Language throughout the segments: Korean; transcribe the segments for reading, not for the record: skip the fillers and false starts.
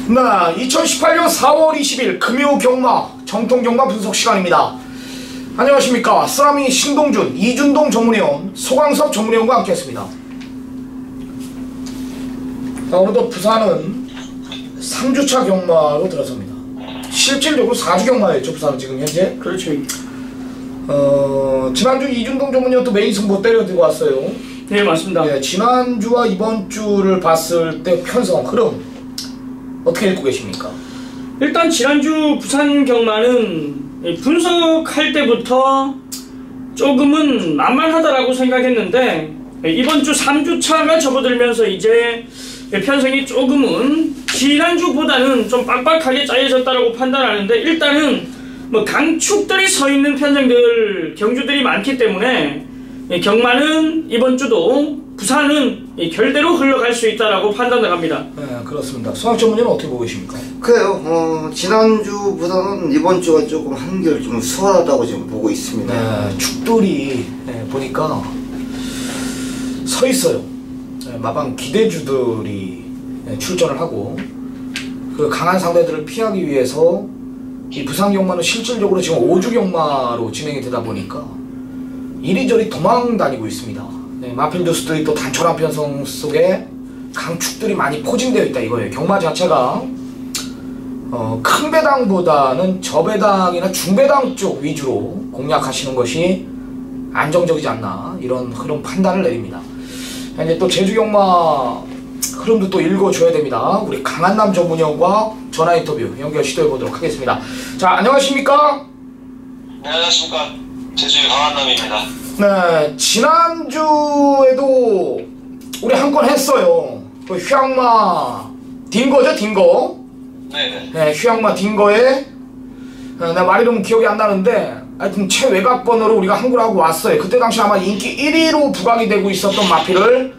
네, 2018년 4월 20일 금요 경마 정통 경마 분석 시간입니다. 안녕하십니까. 쓰라미 신동준, 이준동 전문위원, 소강섭 전문위원과 함께했습니다. 자, 오늘도 부산은 3주차 경마로 들어섭니다. 실질적으로 4주 경마였죠, 부산은 지금 현재. 그렇죠. 지난주 이준동 전문위원 또 메인 승부 때려들고 왔어요. 네, 맞습니다. 네, 지난주와 이번 주를 봤을 때 편성, 흐름 어떻게 읽고 계십니까? 일단 지난주 부산 경마는 분석할 때부터 조금은 만만하다라고 생각했는데 이번 주 3주차가 접어들면서 이제 편성이 조금은 지난주보다는 좀 빡빡하게 짜여졌다라고 판단하는데, 일단은 뭐 강축들이 서 있는 편성들 경주들이 많기 때문에 경마는 이번 주도 부산은 결대로 흘러갈 수 있다라고 판단을 합니다. 네, 그렇습니다. 소강 전문위원은 어떻게 보고 계십니까? 그래요. 지난주보다는 이번 주가 조금 한결 좀 수월하다고 지금 보고 있습니다. 네, 축들이 보니까 서 있어요. 마방 기대주들이 출전을 하고 그 강한 상대들을 피하기 위해서 이 부산 경마는 실질적으로 지금 5주 경마로 진행이 되다 보니까 이리저리 도망 다니고 있습니다. 마필드스들이 또 단촐한 편성 속에 강축들이 많이 포진되어 있다 이거예요. 경마 자체가 큰 배당보다는 저배당이나 중배당 쪽 위주로 공략하시는 것이 안정적이지 않나, 이런 흐름 판단을 내립니다. 이제 또 제주 경마 흐름도 또 읽어줘야 됩니다. 우리 강한남 전문위원과 전화 인터뷰 연결 시도해 보도록 하겠습니다. 자, 안녕하십니까? 네, 안녕하십니까. 제주의 강한남입니다. 네, 지난주에도 우리 한 건 했어요. 그 휴양마 딩거죠, 딩거. 네네. 네, 휴양마 딩거에 나 말 이름 기억이 안 나는데 하여튼 최외곽번호로 우리가 항구를 하고 왔어요. 그때 당시 아마 인기 1위로 부각이 되고 있었던 마필을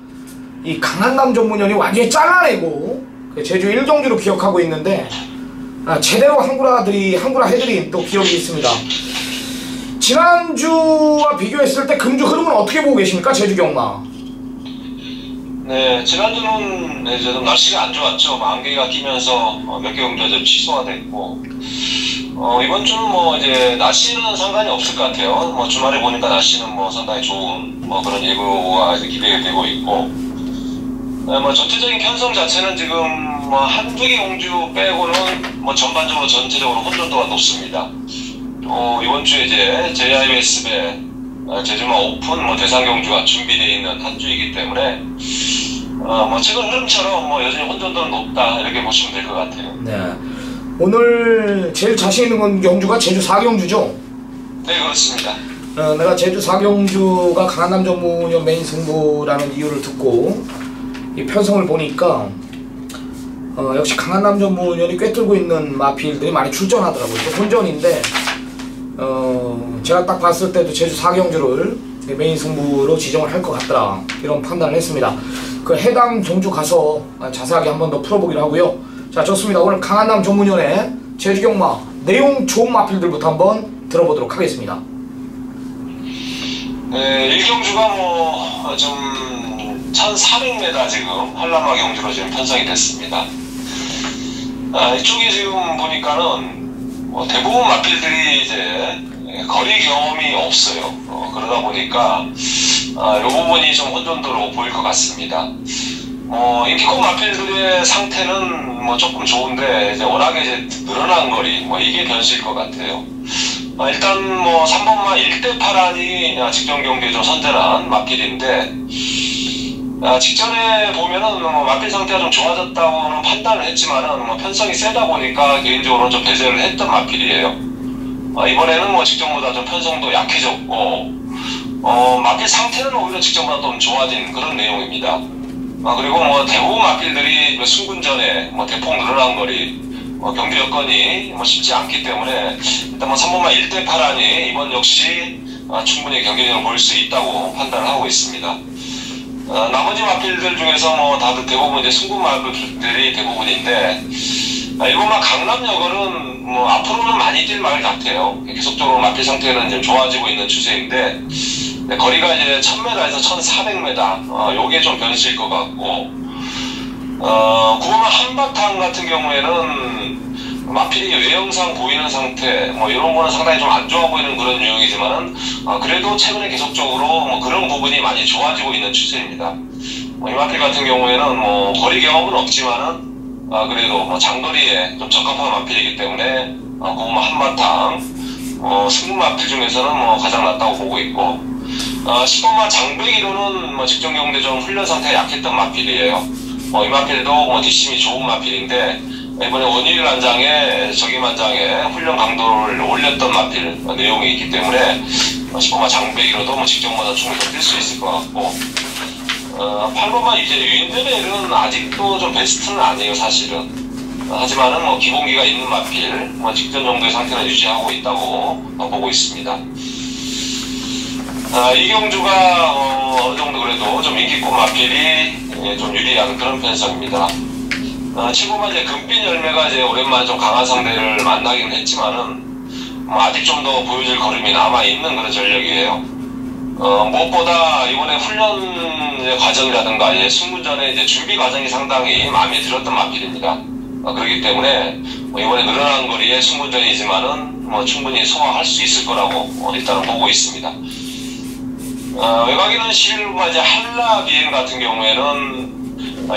이 강한남 전문위원이 완전히 잘라내고 제주 1경주로 기억하고 있는데 제대로 항구라 해드린 또 기억이 있습니다. 지난주와 비교했을 때 금주 흐름은 어떻게 보고 계십니까? 제주 경마. 네, 지난주는 이제 좀 날씨가 안 좋았죠. 안개가 끼면서 몇 개 경주가 좀 취소가 됐고, 이번 주는 뭐 이제 날씨는 상관이 없을 것 같아요. 뭐 주말에 보니까 날씨는 뭐 상당히 좋은 뭐 그런 예보가 이제 기대되고 있고, 뭐 전체적인 편성 자체는 지금 뭐 한두 개 경주 빼고는 뭐 전반적으로 전체적으로 혼돈도가 높습니다. 이번 주에 이제 JIBS배 제주마 오픈 뭐 대상 경주가 준비되어 있는 한 주이기 때문에 뭐 최근 흐름처럼 뭐 여전히 혼돈도는 높다 이렇게 보시면 될 것 같아요. 네. 오늘 제일 자신 있는 경주가 제주 4경주죠? 네, 그렇습니다. 내가 제주 4경주가 강한남 전문위원 메인 승부라는 이유를 듣고 이 편성을 보니까 역시 강한남 전문위원이 꿰뚫고 있는 마필들이 많이 출전하더라고요. 또 혼전인데 제가 딱 봤을 때도 제주 4경주를 메인 승부로 지정을 할 것 같더라, 이런 판단을 했습니다. 그 해당 경주 가서 자세하게 한 번 더 풀어보기로 하고요. 자, 좋습니다. 오늘 강한남 전문위원의 제주 경마 내용 좋은 마필들부터 한번 들어보도록 하겠습니다. 네, 1경주가 뭐 좀 1400m 지금 한라마 경주로 지금 편성이 됐습니다. 이쪽에 지금 보니까는 뭐 대부분 마필들이 이제 거리 경험이 없어요. 그러다 보니까 이 부분이 좀 혼돈도로 보일 것 같습니다. 인기컵 마필들의 상태는 뭐 조금 좋은데 이제 워낙에 이제 늘어난 거리 뭐 이게 변수일 것 같아요. 일단 뭐 3번마 1대 8안이 직전 경기에 좀 선전한 마필인데, 직전에 보면은 뭐 마필 상태가 좀 좋아졌다고는 판단을 했지만은 뭐 편성이 세다 보니까 개인적으로 좀 배제를 했던 마필이에요. 이번에는 뭐 직전보다 좀 편성도 약해졌고, 마필 상태는 오히려 직전보다 좀 좋아진 그런 내용입니다. 그리고 뭐 대부분 마필들이 승군전에 뭐 대폭 늘어난 거리, 경기 여건이 뭐 쉽지 않기 때문에 일단 뭐 3번마 1대 8안이 이번 역시 충분히 경기력을 보일 수 있다고 판단을 하고 있습니다. 나머지 마필들 중에서 뭐 다들 대부분 이제 승군 마필들이 대부분인데, 일본마 강남여걸은 뭐 앞으로는 많이 뛸 말 같아요. 계속적으로 마필 상태는 좀 좋아지고 있는 추세인데, 거리가 이제 1000m에서 1400m, 요게 좀 변수일 것 같고, 9번마 한바탕 같은 경우에는 마필이 외형상 보이는 상태, 뭐 이런 거는 상당히 좀 안 좋아 보이는 그런 유형이지만은 그래도 최근에 계속적으로 뭐 그런 부분이 많이 좋아지고 있는 추세입니다. 이 마필 같은 경우에는 뭐 거리 경험은 없지만은 그래도 뭐 장거리에 좀 적합한 마필이기 때문에 9번마 한바탕 승부 마필 중에서는 뭐 가장 낫다고 보고 있고 10번마 장배기로는 뭐 직전 경대 좀 훈련 상태가 약했던 마필이에요. 이 마필도 뭐 뒷심이 좋은 마필인데 이번에 원일 안장에 저기 만장에 훈련 강도를 올렸던 마필 내용이 있기 때문에 10번마 장배기로도 뭐 직전보다 충분히 뛸 수 있을 것 같고 8번마 이제 유인드벨은 아직도 좀 베스트는 아니에요 사실은. 하지만은 뭐 기본기가 있는 마필 뭐 직전 정도의 상태는 유지하고 있다고 보고 있습니다. 이경주가 어느 정도 그래도 좀 인기급 마필이 좀 유리한 그런 편성입니다. 7번마 이제 금빛 열매가 이제 오랜만에 좀 강한 상대를 만나긴 했지만은 아직 좀 더 보여줄 걸음이 남아 있는 그런 전력이에요. 무엇보다 이번에 훈련 과정이라든가 이제 승부 전에 이제 준비 과정이 상당히 마음에 들었던 마필입니다. 그렇기 때문에 이번에 늘어난 거리의 승부전이지만은 충분히 소화할 수 있을 거라고 일단은 보고 있습니다. 외곽에는 11번마 이제 한라 비행 같은 경우에는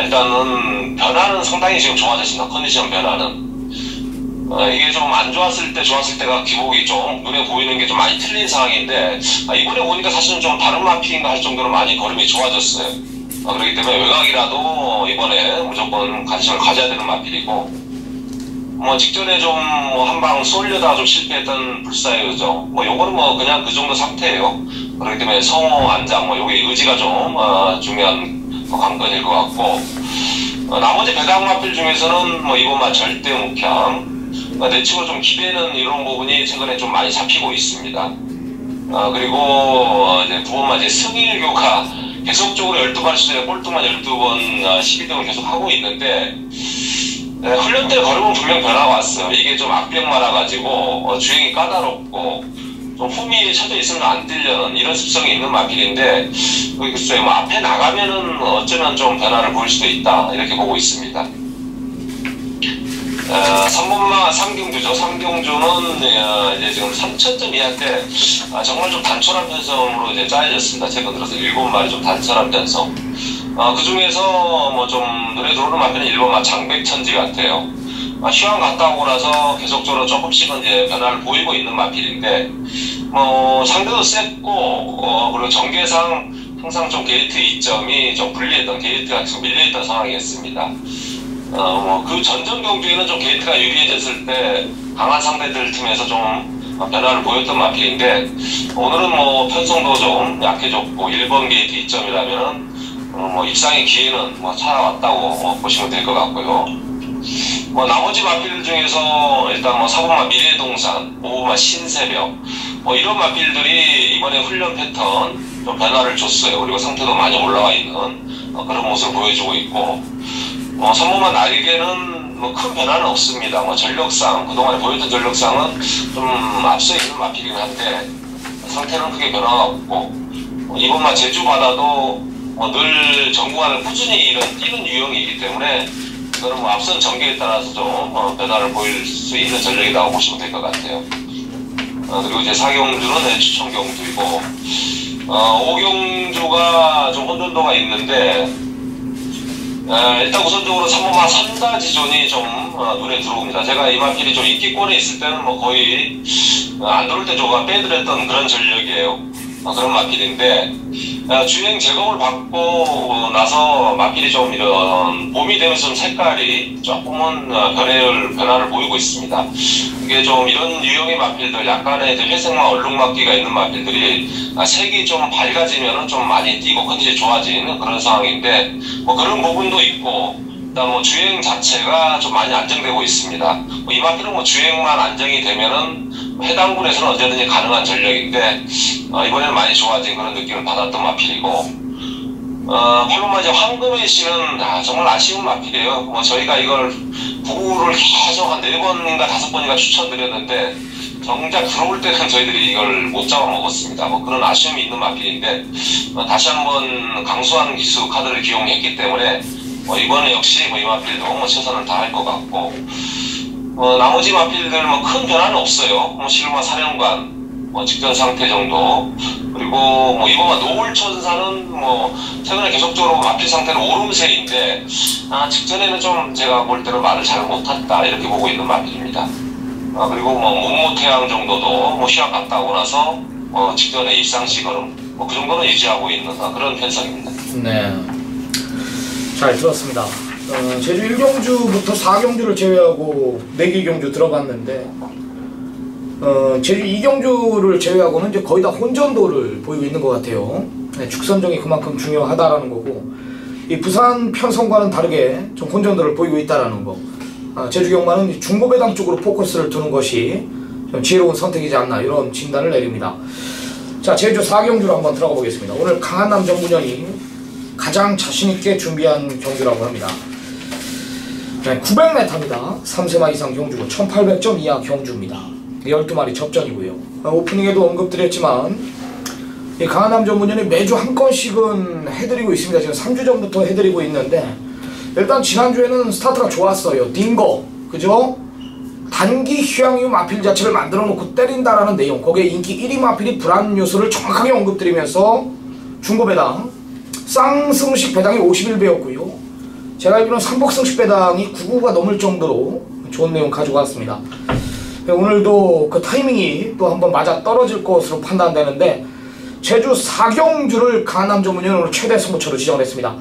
일단은 변화는 상당히 지금 좋아졌습니다. 컨디션 변화는. 이게 좀 안 좋았을 때 좋았을 때가 기복이 좀 눈에 보이는 게 좀 많이 틀린 상황인데 이번에 보니까 사실은 좀 다른 마필인가 할 정도로 많이 걸음이 좋아졌어요. 그렇기 때문에 외곽이라도 이번에 무조건 관심을 가져야 되는 마필이고 직전에 좀 한방 쏠려다가 좀 실패했던 불사의 의정 요거는 그냥 그 정도 상태예요. 그렇기 때문에 성호 안장 요게 의지가 좀 중요한 관건일 것 같고 나머지 배당 마필 중에서는 2번마 절대 묵향 내치고 좀 기대는 이런 부분이 최근에 좀 많이 잡히고 있습니다. 그리고 이제 9번마 이제 승일교가 계속적으로 12발 시즌에 꼴등만 12번 12등을 계속 하고 있는데 훈련 때 걸으면 분명 변화가 왔어요. 이게 좀 악병 많아가지고 주행이 까다롭고 좀 홈이 쳐져 있으면 안 뛰려는 이런 습성이 있는 마필인데 글쎄요 앞에 나가면은 어쩌면 좀 변화를 보일 수도 있다 이렇게 보고 있습니다. 3번마 삼경주죠. 삼경주는 이제 지금 3,000점 이하인데 정말 좀 단촐한 편성으로 이제 짜여졌습니다. 최근 들어서 7마리 좀 단촐한 편성. 그 중에서 좀 눈에 들어오는 마필은 1번마 장백천지 같아요. 휴양 갔다 오고 나서 계속적으로 조금씩은 이제 변화를 보이고 있는 마필인데 상대도 셌고 그리고 전개상 항상 좀 게이트 이점이 좀 불리했던 게이트가 계속 밀려있던 상황이었습니다. 그 전전 경주에는 좀 게이트가 유리해졌을 때 강한 상대들 틈에서 좀 변화를 보였던 마필인데 오늘은 편성도 좀 약해졌고 1번 게이트 이점이라면은 입상의 기회는 찾아왔다고 보시면 될 것 같고요. 나머지 마필 중에서 일단 4번마 미래동산, 5번마 신새벽 이런 마필들이 이번에 훈련 패턴 좀 변화를 줬어요. 그리고 상태도 많이 올라와 있는 그런 모습을 보여주고 있고 3번마 날개는 큰 변화는 없습니다. 전력상 그동안에 보였던 전력상은 좀 앞서 있는 마필이긴 한데 상태는 크게 변화가 없고 2번마 제주바다도 늘 전구간을 꾸준히 뛰는 유형이기 때문에 이거는 앞선 전개에 따라서 좀 변화를 보일 수 있는 전력이라고 보시면 될 것 같아요. 그리고 이제 4경주는 추천 경주이고 5경주가 좀 혼돈도가 있는데 일단 우선적으로 3번마 삼다지존이 좀 눈에 들어옵니다. 제가 이 마필이 좀 인기권에 있을 때는 거의 안 들어올 때 조금 빼드렸던 그런 전력이에요. 그런 마필인데 주행 제거를 받고 나서 마필이 좀 이런 봄이 되면서 좀 색깔이 조금은 변화를 보이고 있습니다. 이게 좀 이런 유형의 마필들 약간의 회색만 얼룩맞기가 있는 마필들이 색이 좀 밝아지면은 좀 많이 뛰고 컨디션이 좋아지는 그런 상황인데 그런 부분도 있고 일단 주행 자체가 좀 많이 안정되고 있습니다. 이 마필은 주행만 안정이 되면은 해당 군에서는 언제든지 가능한 전력인데 이번에는 많이 좋아진 그런 느낌을 받았던 마필이고 8번마 이제 황금의 씨는 정말 아쉬운 마필이에요. 저희가 이걸 구구를 계속 한 4번인가 5번인가 추천드렸는데 정작 들어올 때는 저희들이 이걸 못 잡아먹었습니다. 그런 아쉬움이 있는 마필인데 다시 한번 강수한 기수 카드를 기용했기 때문에 이번에 역시 이 마필도 최선을 다할 것 같고, 나머지 마필들 큰 변화는 없어요. 실마 사령관 직전 상태 정도. 그리고 이번 노을천사는 최근에 계속적으로 마필 상태는 오름세인데, 직전에는 좀 제가 볼 때는 말을 잘 못했다 이렇게 보고 있는 마필입니다. 그리고 문무태양 정도도 시합 갔다 오고 나서 직전에 입상시 걸음 그 정도는 유지하고 있는 그런 편성입니다. 네, 잘 들었습니다. 제주 1경주부터 4경주를 제외하고 4개 경주 들어봤는데, 제주 2경주를 제외하고는 이제 거의 다 혼전도를 보이고 있는 것 같아요. 네, 축선정이 그만큼 중요하다라는 거고, 이 부산 편성과는 다르게 좀 혼전도를 보이고 있다라는 거. 제주 경마는 중고배당 쪽으로 포커스를 두는 것이 좀 지혜로운 선택이지 않나, 이런 진단을 내립니다. 자, 제주 4경주로 한번 들어가 보겠습니다. 오늘 강한남 정문현이 가장 자신있게 준비한 경주라고 합니다. 네, 900m입니다. 3세마 이상 경주고 1800점 이하 경주입니다. 12마리 접전이고요. 오프닝에도 언급드렸지만 이 강한남 전문연이 매주 한 건씩은 해드리고 있습니다. 지금 3주 전부터 해드리고 있는데, 일단 지난주에는 스타트가 좋았어요. 딩거, 그죠? 단기 휴양유 마필 자체를 만들어 놓고 때린다라는 내용, 거기에 인기 1위 마필이 불안 요소를 정확하게 언급드리면서 중고배당 쌍승식 배당이 51배였고요. 제가 알기로는 삼복승식 배당이 99가 넘을 정도로 좋은 내용 가지고 왔습니다. 오늘도 그 타이밍이 또 한번 맞아 떨어질 것으로 판단되는데, 제주 4경주를 강한남 전문위원 오늘 최대 승부처로 지정을 했습니다.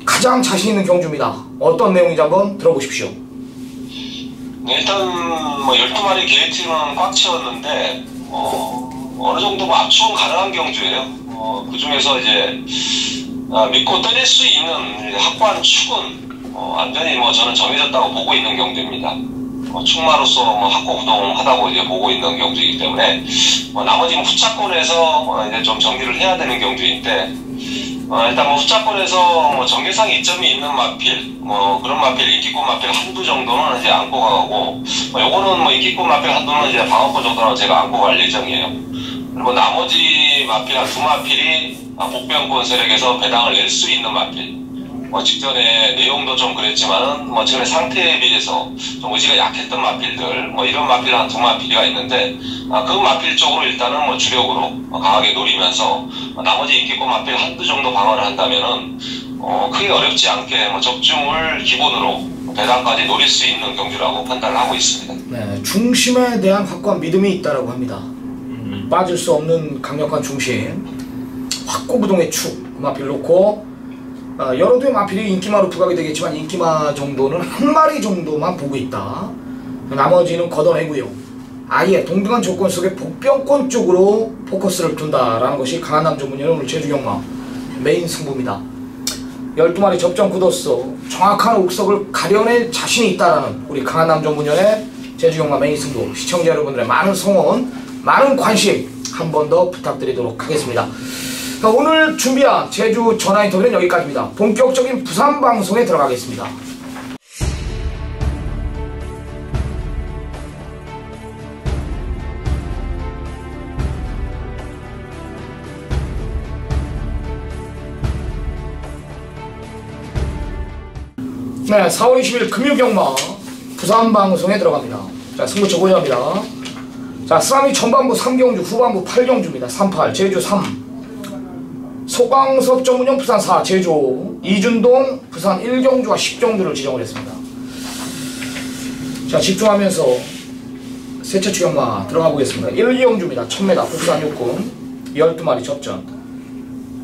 가장 자신 있는 경주입니다. 어떤 내용인지 한번 들어보십시오. 네, 일단 12마리 게이트는 꽉 채웠는데 어느 정도 압축은 가능한 경주예요. 그 중에서 이제 믿고 때릴 수 있는 확고한 축은 완전히 저는 정해졌다고 보고 있는 경주입니다. 축마로서 확고부동하다고 이제 보고 있는 경주이기 때문에 나머지 후차권에서 이제 좀 정리를 해야 되는 경주인데, 일단 후차권에서 정계상 이점이 있는 마필, 그런 마필, 인기꾼 마필 한두 정도는 이제 안고 가고, 요거는 인기꾼 마필 한두는 이제 방어권 정도는 제가 안고 갈 예정이에요. 그리고 나머지 마필 한 2마필이 복병권 세력에서 배당을 낼 수 있는 마필. 직전에 내용도 좀 그랬지만은 최근에 상태에 비해서 좀 의지가 약했던 마필들, 이런 마필 한 2마필이가 있는데, 그 마필 쪽으로 일단은 주력으로 강하게 노리면서 나머지 인기권 마필 한두 정도 방어를 한다면은 크게 어렵지 않게 적중을 기본으로 배당까지 노릴 수 있는 경주라고 판단을 하고 있습니다. 네, 중심에 대한 확고한 믿음이 있다라고 합니다. 빠질 수 없는 강력한 중심, 확고부동의 축, 그 마필 놓고 여러 대의 마필이 인기마로 부각이 되겠지만 인기마 정도는 한 마리 정도만 보고 있다. 나머지는 걷어내고요. 아예 동등한 조건 속에 복병권 쪽으로 포커스를 둔다라는 것이 강한남 전문위원 오늘 제주경마 메인 승부입니다. 12마리 접전 굳었어. 정확한 옥석을 가려낼 자신이 있다라는 우리 강한남 전문위원의 제주경마 메인 승부, 시청자 여러분들의 많은 성원, 많은 관심 한 번 더 부탁드리도록 하겠습니다. 오늘 준비한 제주 전화 인터뷰는 여기까지입니다. 본격적인 부산 방송에 들어가겠습니다. 네, 4월 20일 금요경마 부산 방송에 들어갑니다. 자, 승부처 보여합니다. 자, 쓰라미 전반부 3경주, 후반부 8경주입니다. 38, 제주 3. 소광섭 전문형 부산 4, 제주 5, 이준동 부산 1경주와 10경주를 지정을 했습니다. 자, 집중하면서 세차 추경마 들어가 보겠습니다. 1경주입니다. 1000m 국산 육군 12마리 접전.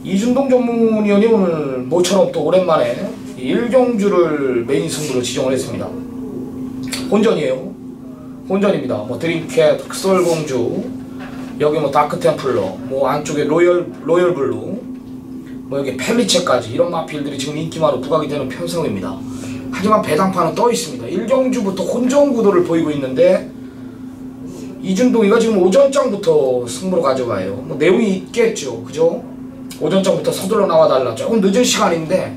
이준동 전문위원이 오늘 모처럼 또 오랜만에 1경주를 메인 승부로 지정을 했습니다. 혼전이에요. 혼전입니다. 드림캣, 흑설공주, 여기 다크템플러, 안쪽에 로열블루, 여기 펠리체까지 이런 마필들이 지금 인기마로 부각이 되는 편성입니다. 하지만 배당판은 떠 있습니다. 1경주부터 혼전 구도를 보이고 있는데 이준동이가 지금 오전장부터 승부로 가져가요. 내용이 있겠죠, 그죠? 오전장부터 서둘러 나와달라. 조금 늦은 시간인데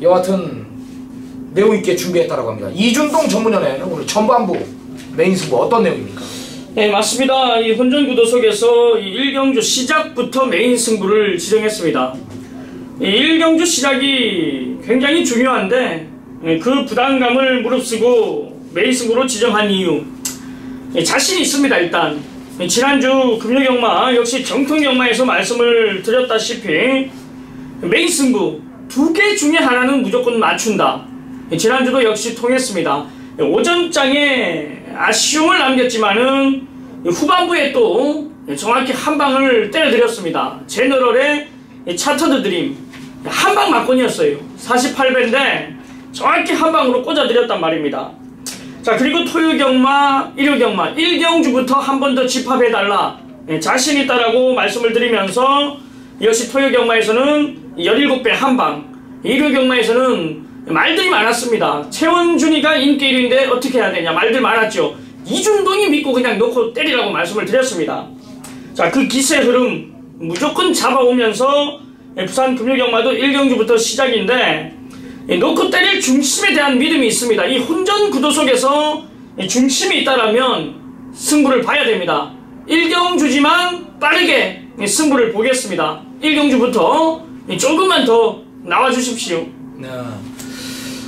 여하튼 내용 있게 준비했다라고 합니다. 이준동 전문연의 오늘 전반부 메인 승부 어떤 내용입니까? 네, 맞습니다. 이 혼전구도 속에서 이 1경주 시작부터 메인 승부를 지정했습니다. 이 1경주 시작이 굉장히 중요한데 그 부담감을 무릅쓰고 메인 승부로 지정한 이유, 자신이 있습니다. 일단 지난주 금요경마 역시 정통경마에서 말씀을 드렸다시피 메인 승부 2개 중에 하나는 무조건 맞춘다. 지난주도 역시 통했습니다. 오전장에 아쉬움을 남겼지만은 후반부에 또 정확히 한 방을 때려드렸습니다. 제너럴의 차터드 드림 한방 맞건이었어요. 48배인데 정확히 한 방으로 꽂아드렸단 말입니다. 자, 그리고 토요경마, 일요경마 1경주부터 한 번 더 집합해달라, 자신 있다라고 말씀을 드리면서 역시 토요경마에서는 17배 한방, 일요경마에서는 말들이 많았습니다. 최원준이가 인기 1위인데 어떻게 해야 되냐 말들 많았죠. 이준동이 믿고 그냥 놓고 때리라고 말씀을 드렸습니다. 자, 그 기세 흐름 무조건 잡아오면서 부산 금요경마도 1경주부터 시작인데 놓고 때릴 중심에 대한 믿음이 있습니다. 이 혼전 구도 속에서 중심이 있다라면 승부를 봐야 됩니다. 1경주지만 빠르게 승부를 보겠습니다. 1경주부터 조금만 더 나와주십시오. 네.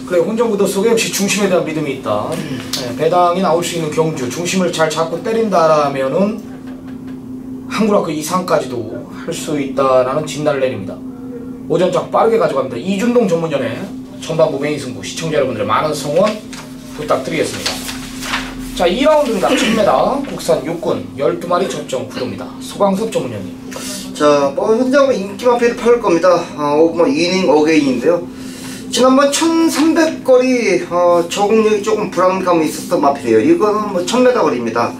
그래, 혼전구도 속에 역시 중심에 대한 믿음이 있다. 네, 배당이 나올 수 있는 경주, 중심을 잘 잡고 때린다라면은 한구라크 이상까지도 할 수 있다라는 진단을 내립니다. 오전장 빠르게 가져갑니다. 이준동 전문전에 전반부 메인 승부, 시청자 여러분들의 많은 성원 부탁드리겠습니다. 자, 2라운드입니다. 10m 국산 육군 12마리 접종 구도입니다. 소광섭 전문위원님. 자, 현장은 인기마필을 팔 겁니다. 이닝 어게인인데요. 지난번 1300거리 적응력이 조금 불안감이 있었던 마필이에요. 이거는 1000m 거리입니다.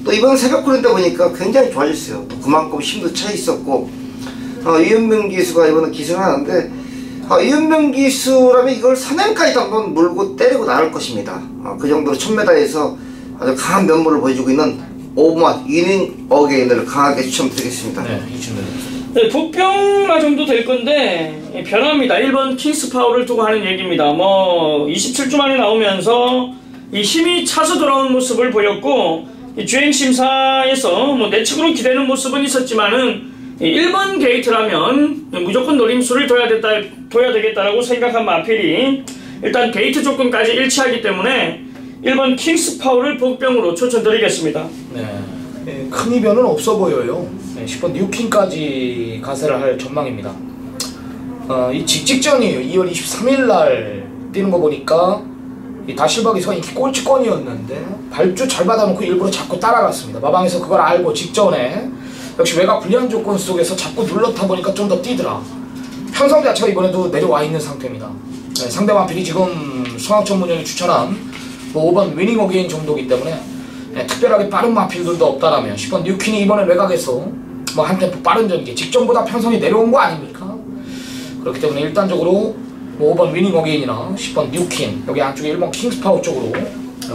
또 이번 새벽거리인데 보니까 굉장히 좋아졌어요. 또 그만큼 힘도 차 있었고, 이은명 기수가 이번에 기승을 하는데, 이은명 기수라면 이걸 산행까지도 한번 물고 때리고 나갈 것입니다. 그 정도로 1000m에서 아주 강한 면모를 보여주고 있는 오브맛 이닝 어게인을 강하게 추천드리겠습니다. 네, 이준동. 네, 복병마 정도 될 건데 변합니다. 1번 킹스파워를 두고 하는 얘기입니다. 27주 만에 나오면서 이 힘이 차서 돌아온 모습을 보였고, 이 주행심사에서 내측으로 기대는 모습은 있었지만은 1번 게이트라면 무조건 노림수를 둬야 되겠다라고 생각한 마필이 일단 게이트 조건까지 일치하기 때문에 1번 킹스파워를 복병으로 추천드리겠습니다. 네, 큰 이변은 없어 보여요. 10번 뉴킹까지 가세를 할 전망입니다. 이 직전이에요. 2월 23일날 뛰는 거 보니까 이 다실박이서 인기 꼴찌권이었는데 발주 잘 받아놓고 일부러 자꾸 따라갔습니다. 마방에서 그걸 알고 직전에 역시 외곽 불리한 조건 속에서 자꾸 눌렀다 보니까 좀 더 뛰더라. 편성 자체가 이번에도 내려와 있는 상태입니다. 네, 상대 마필이 지금 수학 전문위원이 추천한 5번 위닝 어게인 정도이기 때문에 특별하게 빠른 마필들도 없다라면 10번 뉴퀸이 이번에 외곽에서 한 템포 빠른 전개, 직전보다 편성이 내려온 거 아닙니까? 그렇기 때문에 일단적으로 5번 위닝 어게인이나 10번 뉴퀸, 여기 안쪽에 1번 킹스파워 쪽으로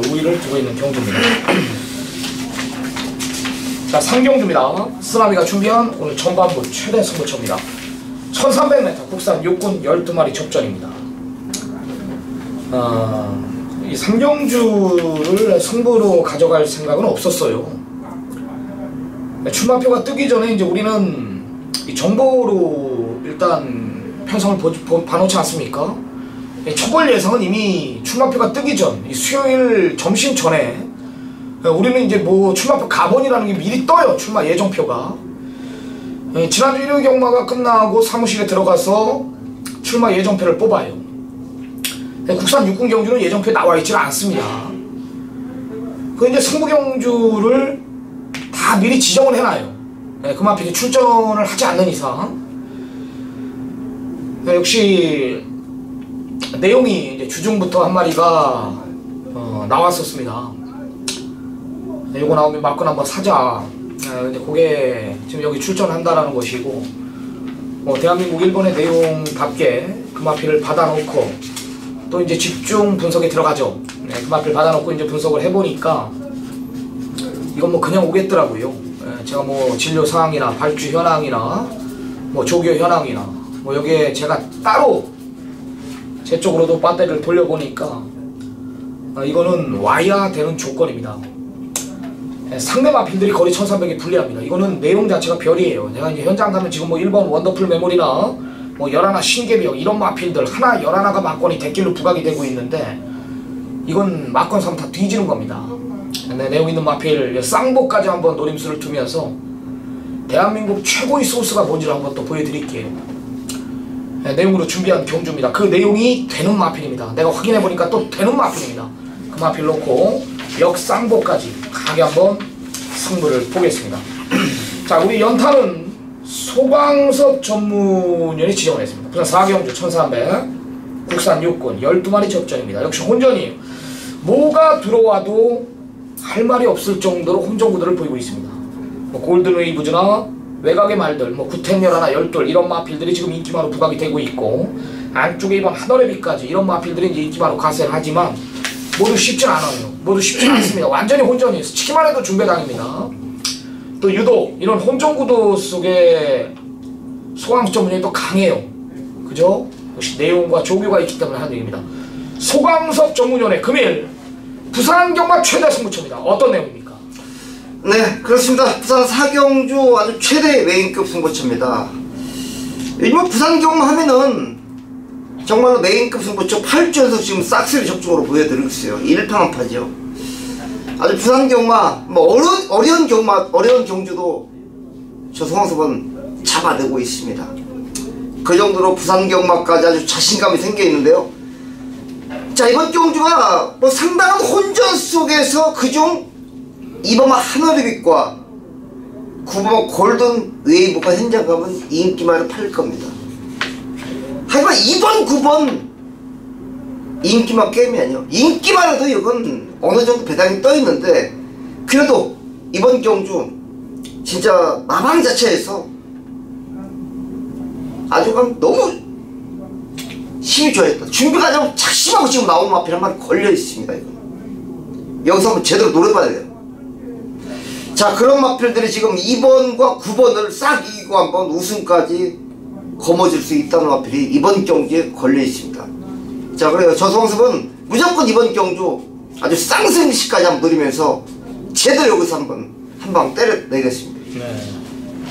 우위를 두고 있는 경주입니다. 자, 3경주입니다. 쓰나미가 준비한 오늘 전반부 최대 승부처입니다. 1300m 국산 육군 12마리 접전입니다. 이 3경주를 승부로 가져갈 생각은 없었어요. 출마표가 뜨기 전에 이제 우리는 이 정보로 일단 편성을 봐놓지 않습니까? 초벌 예상은 이미 출마표가 뜨기 전, 이 수요일 점심 전에 우리는 이제 출마표 가본이라는 게 미리 떠요. 출마 예정표가. 지난주 일요일 경마가 끝나고 사무실에 들어가서 출마 예정표를 뽑아요. 국산 육군 경주는 예정표에 나와 있지 않습니다. 그 이제 승부 경주를 다 미리 지정을 해놔요. 그 마필이 출전을 하지 않는 이상. 역시 내용이 이제 주중부터 한 마리가 나왔었습니다. 요거 나오면 맞건 한번 사자. 근데 그게 지금 여기 출전한다라는 것이고, 대한민국 1번의 내용답게 그 마필을 받아놓고 또 이제 집중 분석에 들어가죠. 그 마필 받아놓고 이제 분석을 해보니까 이건 그냥 오겠더라고요. 제가 진료 상황이나 발주 현황이나 조교 현황이나 여기에 제가 따로 제 쪽으로도 배터리를 돌려보니까 이거는 와야 되는 조건입니다. 상대 마필들이 거리 1300이 불리합니다. 이거는 내용 자체가 별이에요. 제가 이제 현장 가면 지금 1번 원더풀 메모리나 뭐 열하나 신개벽 이런 마필들 하나 열하나가 막권이 대길로 부각이 되고 있는데 이건 막권 사면 다 뒤지는 겁니다. 네, 내용 있는 마필 쌍보까지 한번 노림수를 두면서 대한민국 최고의 소스가 뭔지를 한번 또 보여드릴게요. 네, 내용으로 준비한 경주입니다. 그 내용이 되는 마필입니다. 내가 확인해보니까 또 되는 마필입니다. 그 마필 놓고 역쌍보까지 강하게 한번 승부를 보겠습니다. 자, 우리 연타는 소광섭 전문위원이 지정을 했습니다. 부산 4경주 1300 국산 6군 12마리 접전입니다. 역시 혼전이에요. 뭐가 들어와도 할 말이 없을 정도로 혼전구도를 보이고 있습니다. 뭐 골든웨이브즈나 외곽의 말들, 뭐 구텐열하나 열돌 이런 마필들이 지금 인기마로 부각이 되고 있고 안쪽에 이번 하늘의비까지 이런 마필들이 이제 인기마로 가세를 하지만 모두 쉽진 않아요. 모두 쉽진 않습니다. 완전히 혼전이에요. 치기만 해도 중배당입니다. 또 유독 이런 혼전구도 속에 소광섭 전문위원이 또 강해요. 그죠? 역시 내용과 조교가 있기 때문에 하는 얘기입니다. 소광섭 전문위원회 금일 부산 경마 최대 승부처입니다. 어떤 내용입니까? 네, 그렇습니다. 부산 4경주 아주 최대 메인급 승부처입니다. 요즘 부산 경마 하면은 정말로 메인급 승부처 8주연속 지금 싹쓸이 적중으로 보여드리고 있어요. 일파만파죠. 아주 부산 경마, 뭐 어려운 경주도 저 소광섭은 잡아내고 있습니다. 그 정도로 부산 경마까지 아주 자신감이 생겨 있는데요. 자, 이번 경주가 뭐 상당한 혼전 속에서 그중 2번마 하늘의빛과 9번마 골든웨이브가 현장 가면 인기말을 팔릴 겁니다. 하지만 2번, 9번 인기말 게임이 아니에요. 인기말에도 이건 어느 정도 배당이 떠 있는데 그래도 이번 경주 진짜 마방 자체에서 아주 너무 힘이 좋아했다. 준비가 좀 착심하고 지금 나오는 마필 한 마리 걸려 있습니다. 이거. 여기서 한번 제대로 노려봐야 돼요. 자, 그런 마필들이 지금 2번과 9번을 싹 이기고 한번 우승까지 거머쥘 수 있다는 마필이 이번 경주에 걸려 있습니다. 자, 그래요. 저 소광섭은 무조건 이번 경주 아주 쌍승시까지 한번 노리면서 제대로 여기서 한번 한 방 때려내겠습니다. 네.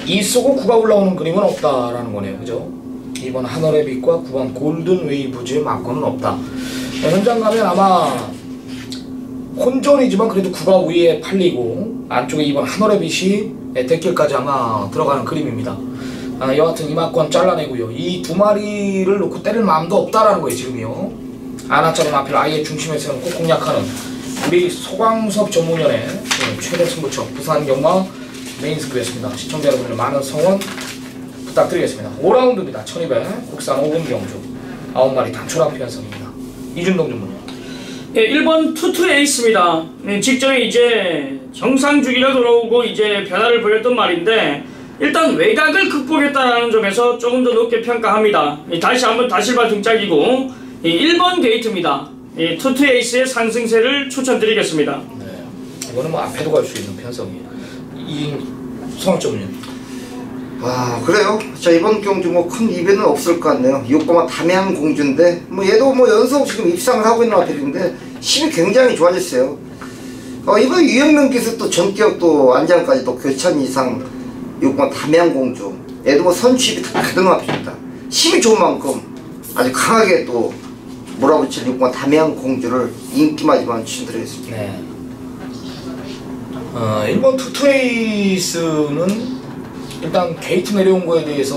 이 쓰고 9가 올라오는 그림은 없다라는 거네요. 그죠? 2번 하늘의빛과 9번 골든웨이브즈의 막권은 없다. 네, 현장 가면 아마 혼전이지만 그래도 9가 위에 팔리고 안쪽에 2번 하늘의빛이 대길까지 아마 들어가는 그림입니다. 여하튼 이 막권 잘라내고요. 이 두 마리를 놓고 때릴 마음도 없다라는 거예요. 지금요. 아나짜리 마필 아예 중심에서는 꼭 공략하는 우리 소광섭 전문위원회 최대 승부처 부산 경마 메인 승부였습니다. 시청자 여러분들 많은 성원 부탁드리겠습니다. 5라운드입니다. 1200 국산 5군 경주 9마리 단촐한 편성입니다. 이준동 전문위원. 예, 1번 투투 에이스입니다. 직전에 이제 정상 주기가 돌아오고 이제 변화를 보였던 말인데 일단 외곽을 극복했다는 점에서 조금 더 높게 평가합니다. 다시 한번 다실바 등짝이고 1번 게이트입니다. 투투 에이스의 상승세를 추천드리겠습니다. 네, 이거는 뭐 앞에도 갈 수 있는 편성이에요. 이 성학점은요? 아, 그래요? 자, 이번 경주 뭐 큰 이변은 없을 것 같네요. 6번마 담양공주인데 뭐 얘도 뭐 연속 지금 입상을 하고 있는 마필인데 힘이 굉장히 좋아졌어요. 이번 유현명 기수 또 전격도 안장까지 또 교찬 이상 6번 담양공주 얘도 뭐 선취입이 다 가득 마필입니다. 힘이 좋은 만큼 아주 강하게 또 몰아붙일 6번 담양공주를 인기마지만 추천드리겠습니다. 네. 1번 투투에이스는 일단 게이트 내려온 거에 대해서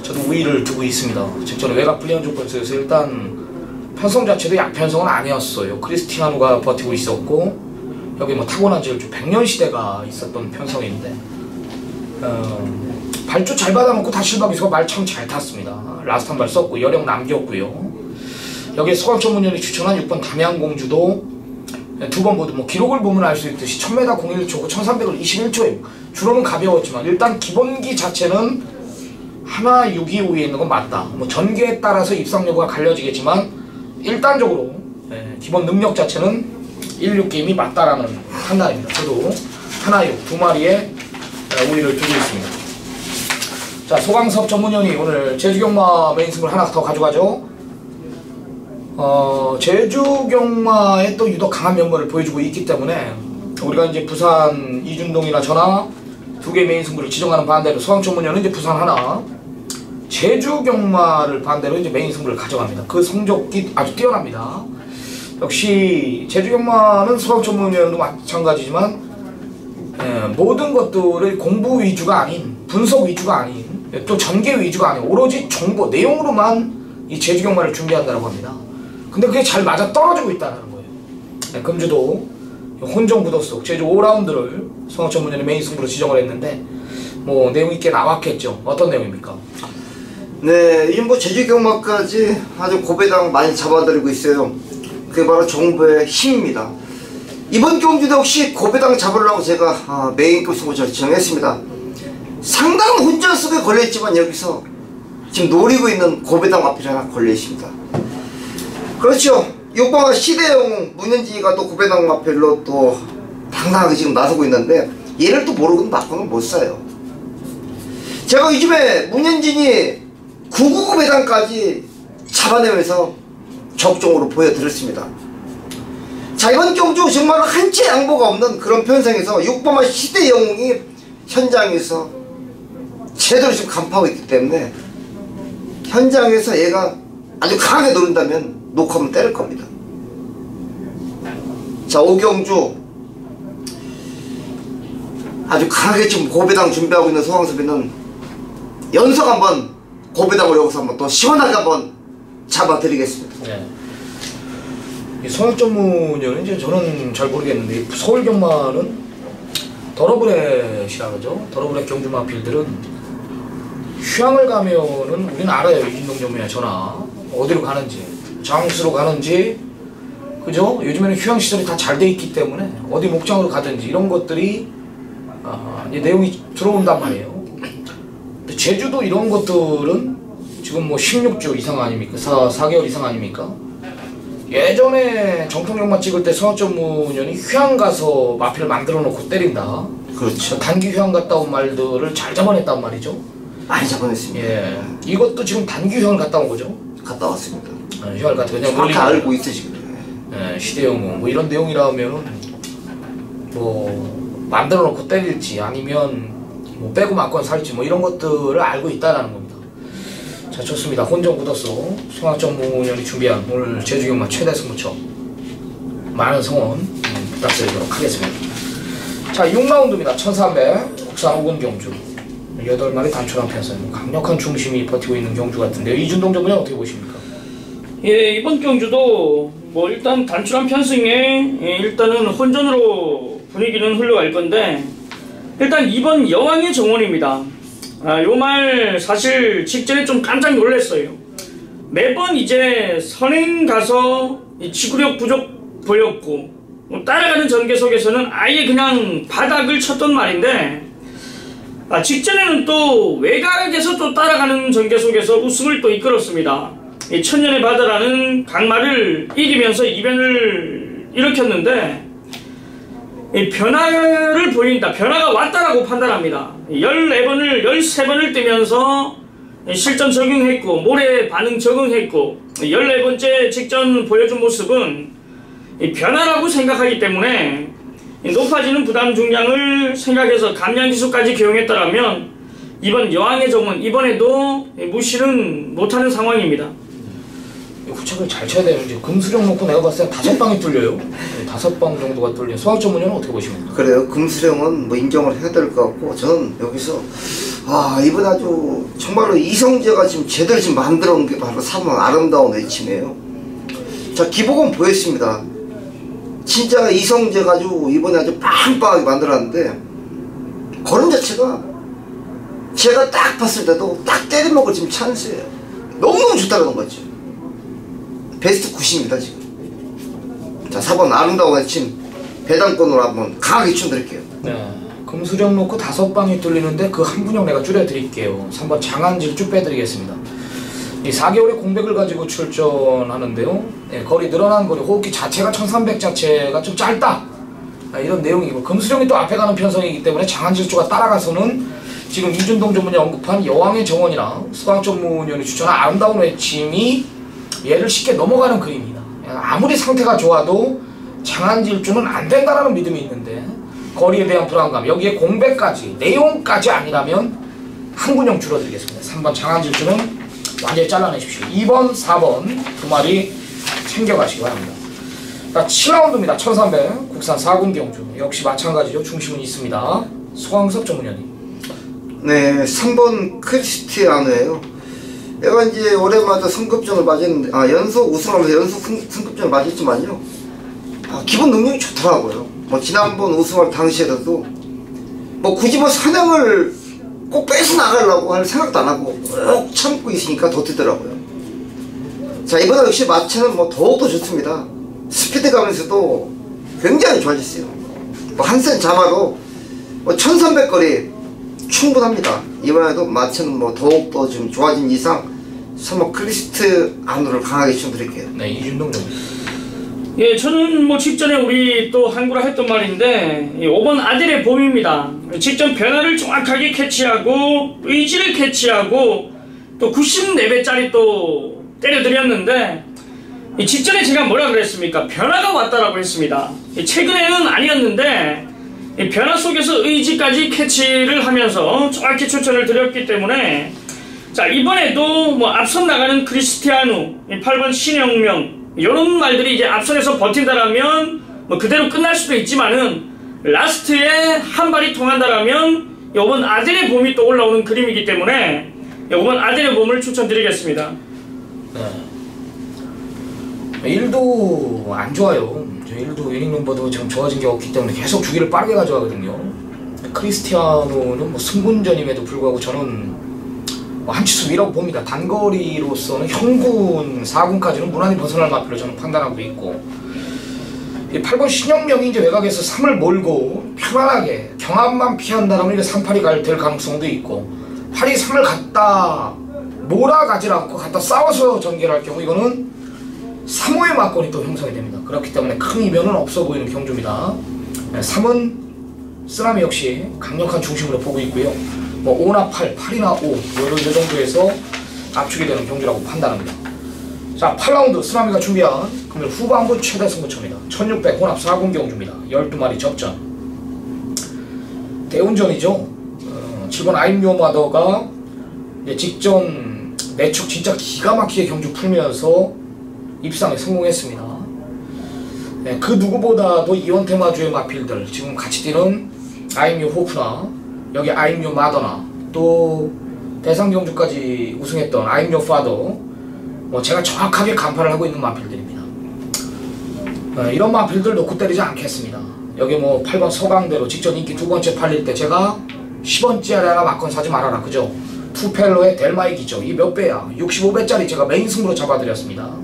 저도 우위를 두고 있습니다. 즉 저는 외곽 불리한 조건에서 일단 편성 자체도 약편성은 아니었어요. 크리스티아노가 버티고 있었고 여기 뭐 타고난 지 100년 시대가 있었던 편성인데 발주 잘 받아놓고 다실바 기수가 말 참 잘 탔습니다. 라스트 한 발 썼고 여력 남겼고요. 여기에 소광섭 전문위원이 추천한 6번 담양공주도 두 번 모두 뭐 기록을 보면 알 수 있듯이 1000m 01초고 1300을 21초에 주로는 가벼웠지만 일단 기본기 자체는 하나 625에 있는 건 맞다. 뭐 전개에 따라서 입상 여부가 갈려지겠지만 일단적으로 기본 능력 자체는 16게임이 맞다라는 판단입니다. 저도 하나 6 두 마리에 우위를 두고 있습니다. 자, 소광섭 전문위원이 오늘 제주경마 메인 승부를 하나 더 가져가죠. 제주경마에 또 유독 강한 면모를 보여주고 있기 때문에 우리가 이제 부산 이준동이나 저나 두 개 메인 승부를 지정하는 반대로 소광섭 전문위원은 이제 부산 하나, 제주 경마를 반대로 이제 메인 승부를 가져갑니다. 그 성적이 아주 뛰어납니다. 역시 제주 경마는 서학 전문위원도 마찬가지지만 모든 것들을 공부 위주가 아닌, 분석 위주가 아닌, 또 전개 위주가 아닌 오로지 정보 내용으로만 이 제주 경마를 준비한다고 합니다. 근데 그게 잘 맞아 떨어지고 있다는 거예요. 금주도 혼종 부도속 제주 5라운드를 서학 전문위원이 메인 승부로 지정을 했는데 뭐 내용이 꽤 나왔겠죠. 어떤 내용입니까? 네, 이 뭐 제주 경마까지 아주 고배당 많이 잡아들이고 있어요. 그게 바로 정부의 힘입니다. 이번 경주도 역시 고배당 잡으려고 제가 메인급 승부처를 지정했습니다. 상당한 혼전 속에 걸려있지만 여기서 지금 노리고 있는 고배당 마필이 하나 걸려있습니다. 그렇죠. 요번 시대영 문현진이가 또 고배당 마필로 또 당당하게 지금 나서고 있는데 얘를 또 모르고는 맞고는 못 사요. 제가 요즘에 문현진이 999 배당까지 잡아내면서 적중으로 보여드렸습니다. 자, 이번 경주 정말 한치 양보가 없는 그런 편성에서 6번마 시대 영웅이 현장에서 제대로 지금 간파하고 있기 때문에 현장에서 얘가 아주 강하게 노린다면 녹화하면 때릴 겁니다. 자, 오경주 아주 강하게 지금 고배당 준비하고 있는 소황섭이는 연속 한번 고배당을 여기서 한번 또 시원하게 한번 잡아드리겠습니다. 네. 이 서학 전문위원은 이제 저는 잘 모르겠는데 서울 경마는 더러브렛이라 그러죠. 더러브렛 경주 마필들은 휴양을 가면은 우리는 알아요. 이진동 전문위원 전화 어디로 가는지, 장수로 가는지, 그죠? 요즘에는 휴양 시설이 다 잘 돼 있기 때문에 어디 목장으로 가든지 이런 것들이 이제 내용이 들어온단 말이에요. 제주도 이런 것들은 지금 뭐 16주 이상 아닙니까? 4개월 이상 아닙니까? 예전에 정통경마 찍을 때 서학 전문위원이 휴양 가서 마필을 만들어 놓고 때린다. 그렇죠. 단기 휴양 갔다 온 말들을 잘 잡아냈단 말이죠. 많이 잡아냈습니다. 예, 이것도 지금 단기 휴양을 갔다 온 거죠. 갔다 왔습니다. 휴양을 갔다 그냥 그렇게 알고 있으시거든요. 예, 시대영웅 뭐 이런 내용이라면은 뭐 만들어 놓고 때릴지 아니면 뭐 빼고 맞건 살지 뭐 이런 것들을 알고 있다라는 겁니다. 자, 좋습니다. 혼종 굳었어. 송학 전문위원이 준비한 오늘 제주경마 최대 승부처 많은 성원 부탁드리도록 하겠습니다. 자, 6라운드입니다. 1300 국산 5군 경주 8마리 단촐한 편선 강력한 중심이 버티고 있는 경주 같은데요. 이준동 전문위원 어떻게 보십니까? 예, 이번 경주도 뭐 일단 단출한 편승에 일단은 혼전으로 분위기는 흘러갈 건데 일단 이번 여왕의 정원입니다. 요 말 사실 직전에 좀 깜짝 놀랐어요. 매번 이제 선행 가서 지구력 부족 보였고 따라가는 전개 속에서는 아예 그냥 바닥을 쳤던 말인데 직전에는 또 외곽에서 또 따라가는 전개 속에서 우승을 또 이끌었습니다. 이 천년의 바다라는 강마를 이기면서 이변을 일으켰는데 이 변화를 보인다. 변화가 왔다라고 판단합니다. 14번을 13번을 뛰면서 실전 적응했고 모래 반응 적응했고 14번째 직전 보여준 모습은 이 변화라고 생각하기 때문에 높아지는 부담 중량을 생각해서 감량지수까지 기용했더라면 이번 여왕의 정원 이번에도 무시는 못하는 상황입니다. 후책을 잘 쳐야 돼요. 이제 금수령 놓고 내가 봤을 때 5방이 뚫려요. 5방 정도가 뚫려요. 소학 전문위원은 어떻게 보십니까? 그래요. 금수령은 뭐 인정을 해야 될 것 같고 저는 여기서 이번 아주 정말로 이성재가 지금 제대로 지금 만들어 온 게 바로 3번 아름다운 외침이에요. 자, 기복은 보였습니다. 진짜 이성재 가지고 이번에 아주 빵빵하게 만들었는데 걸음 자체가 제가 딱 봤을 때도 딱 때려먹을 지금 찬스예요. 너무너무 좋다는 거죠. 베스트 90입니다 지금. 자, 4번 아름다운 외침 배당권으로 한번 강하게 추천드릴게요. 네, 금수령 놓고 5방이 뚫리는데 그 한 분형 내가 줄여드릴게요. 3번 장안질 쭉 빼드리겠습니다. 이 4개월의 공백을 가지고 출전하는데요. 네, 거리 늘어난 거리 호흡기 자체가 1300 자체가 좀 짧다. 이런 내용이고 금수령이 또 앞에 가는 편성이기 때문에 장안질주가 따라가서는 지금 이준동 전문위원 언급한 여왕의 정원이랑 수강 전문위원이 추천한 아름다운 외침이 얘를 쉽게 넘어가는 그림이다. 아무리 상태가 좋아도 장안질주는 안 된다라는 믿음이 있는데 거리에 대한 불안감 여기에 공백까지 내용까지 아니라면 한 군형 줄어들겠습니다. 3번 장안질주는 완전히 잘라내십시오. 2번, 4번 두 마리 챙겨가시기 바랍니다. 자, 7라운드입니다. 1300 국산 4군 경주 역시 마찬가지죠. 중심은 있습니다. 소강섭 전문위원님. 네, 3번 크리스티아노예요. 얘가 이제 올해마다 승급전을 맞았는데, 연속 우승하면서 연속 승급전을 맞았지만요. 기본 능력이 좋더라고요. 뭐 지난번 우승할 당시에도 뭐 굳이 뭐 사냥을 꼭 뺏어 나가려고 할 생각도 안 하고 꼭 참고 있으니까 더 뜨더라고요. 자, 이번에 역시 마체는 뭐 더욱더 좋습니다. 스피드 가면서도 굉장히 좋아졌어요. 뭐 한센 자마로 뭐 1300거리 충분합니다. 이번에도 마체는 뭐 더욱더 좀 좋아진 이상 3번 크리스티아노를 강하게 추천드릴게요. 네, 이준동 님. 예, 저는 뭐 직전에 우리 또 한구라 했던 말인데 5번 아델의 봄입니다. 직전 변화를 정확하게 캐치하고 의지를 캐치하고 또 94배짜리 또 때려드렸는데 직전에 제가 뭐라 그랬습니까? 변화가 왔다라고 했습니다. 최근에는 아니었는데 변화 속에서 의지까지 캐치를 하면서 정확히 추천을 드렸기 때문에 자, 이번에도 뭐 앞선 나가는 크리스티아누 8번 신영명 이런 말들이 이제 앞선에서 버틴다라면 뭐 그대로 끝날 수도 있지만은 라스트에 한 발이 통한다라면 이번 아델의 봄이 또 올라오는 그림이기 때문에 이번 아델의 봄을 추천드리겠습니다. 네. 1도 안 좋아요. 1도 위닝 넘버도 지금 좋아진 게 없기 때문에 계속 주기를 빠르게 가져가거든요. 크리스티아노는 뭐 승군전임에도 불구하고 저는 한 치수 위라고 봅니다. 단거리로서는 형군 4군까지는 무난히 벗어날 마필로 저는 판단하고 있고, 8번 신영명이 이제 외곽에서 3을 몰고 편안하게 경합만 피한다면 이게 3팔이 될 가능성도 있고, 8이 3을 갖다 몰아가질 않고 갖다 싸워서 전개를 할 경우 이거는 3호의 막건이 또 형성이 됩니다. 그렇기 때문에 큰 이변은 없어 보이는 경주입니다. 3은 쓰나미 역시 강력한 중심으로 보고 있고요. 뭐 5나 8, 8이나 5 요 정도에서 압축이 되는 경주라고 판단합니다. 자, 8라운드 쓰나미가 준비한 금일 후반부 최대 승부처입니다. 1600 혼합 4군 경주입니다. 12마리 접전 대운전이죠. 7번 아임요 마더가 직전 매축 진짜 기가 막히게 경주 풀면서 입상에 성공했습니다. 네, 그 누구보다도 이원테마주의 마필들 지금 같이 뛰는 아임요 호프나 여기 아임요 마더나 또 대상경주까지 우승했던 아임요 파더, 뭐 제가 정확하게 간파를 하고 있는 마필들입니다. 이런 마필들 놓고 때리지 않겠습니다. 여기 뭐 8번 서강대로 직전 인기 두 번째 팔릴 때 제가 10원짜리 하나 막건 사지 말아라 그죠? 투펠로의 델마이기죠. 이 몇 배야? 65배짜리 제가 메인 승부로 잡아드렸습니다.